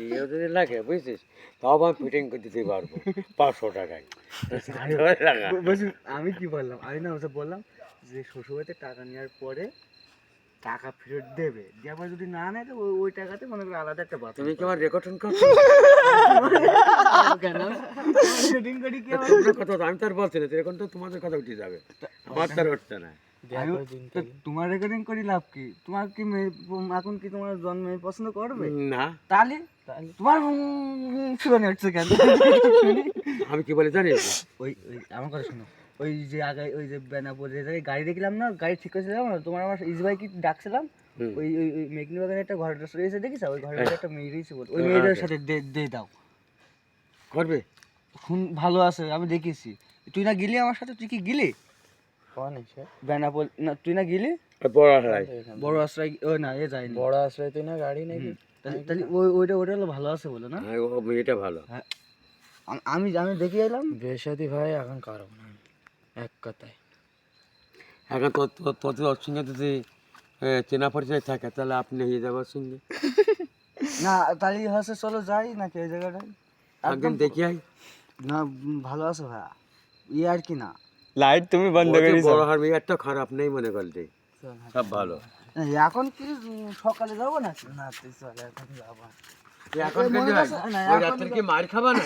বিয়ে যদি লাগে বুঝছিস, তাও আমি ফিটিং করে দিতে পারবো 500 টাকায়। বলছি আমি কি বললাম, আমি না ওসব বললাম যে শ্বশুরবাড়িতে টাকা নেওয়ার পরে টাকা ফেরত দেবে, দেওয়ার পরে যদি না নেয় তো ওই টাকাতে মনে করো আলাদা একটা বাথরুম। তুমি কি আমার রেকর্ডিং করছো? কেন শুটিং করি কি আমার? তোমার কথা তো আমি তো আর বলছি না, এখন তো তোমাদের কথা উঠে যাবে, আমার তো আর উঠছে না। তো তোমার রেকর্ডিং করি লাভ কি? তোমার কি এখন কি তোমার জন্মে পছন্দ করবে? না, তাহলে তোমার শুনে হচ্ছে কেন? আমি কি বলি জানিস? ওই ওই আমার কথা শোনো, ওই যে আগে ওই যে বেনাপুর যে জায়গায় গাড়ি দেখলাম না, গাড়ি ঠিক করেছিলাম না তোমার, আমার ইস ভাই কি ডাকছিলাম, ওই ওই ওই মেঘনি বাগানে একটা ঘর রয়েছে দেখিস, ওই ঘরের মধ্যে একটা মেয়ে রয়েছে, ওই মেয়েটার সাথে দে দাও করবে? শুন ভালো আছে, আমি দেখেছি। তুই না গেলি আমার সাথে? তুই কি গেলি? বেনাপোল না, তুই না গেলি? বড় হারাই বড় আশ্রয় ও না, এ যায়নি। বড় আশ্রয় তুই না গাড়ি নাকি? তাহলে ওইটা হলো ভালো আছে বলে না? ও মেয়েটা ভালো। হ্যাঁ, আমি আমি দেখে এলাম। বেশাদি ভাই এখন কারো না, এক কথায়। এখন তোদের ওর সঙ্গে যদি চেনা পরিচয় থাকে তাহলে আপনি নিয়ে যাবার সঙ্গে না তাহলে হচ্ছে চলো যাই নাকি ওই জায়গাটায় একদিন দেখি আই। না ভালো আছে ভাইয়া, ই আর কি না। লাইট তুমি বন্ধ করে বড় হার মেয়ে একটা খারাপ নেই মনে করলে, সব ভালো। এখন কি সকালে যাবো না? না তুই চল, এখন যাবো। তুই এখন কি মার খাবা না?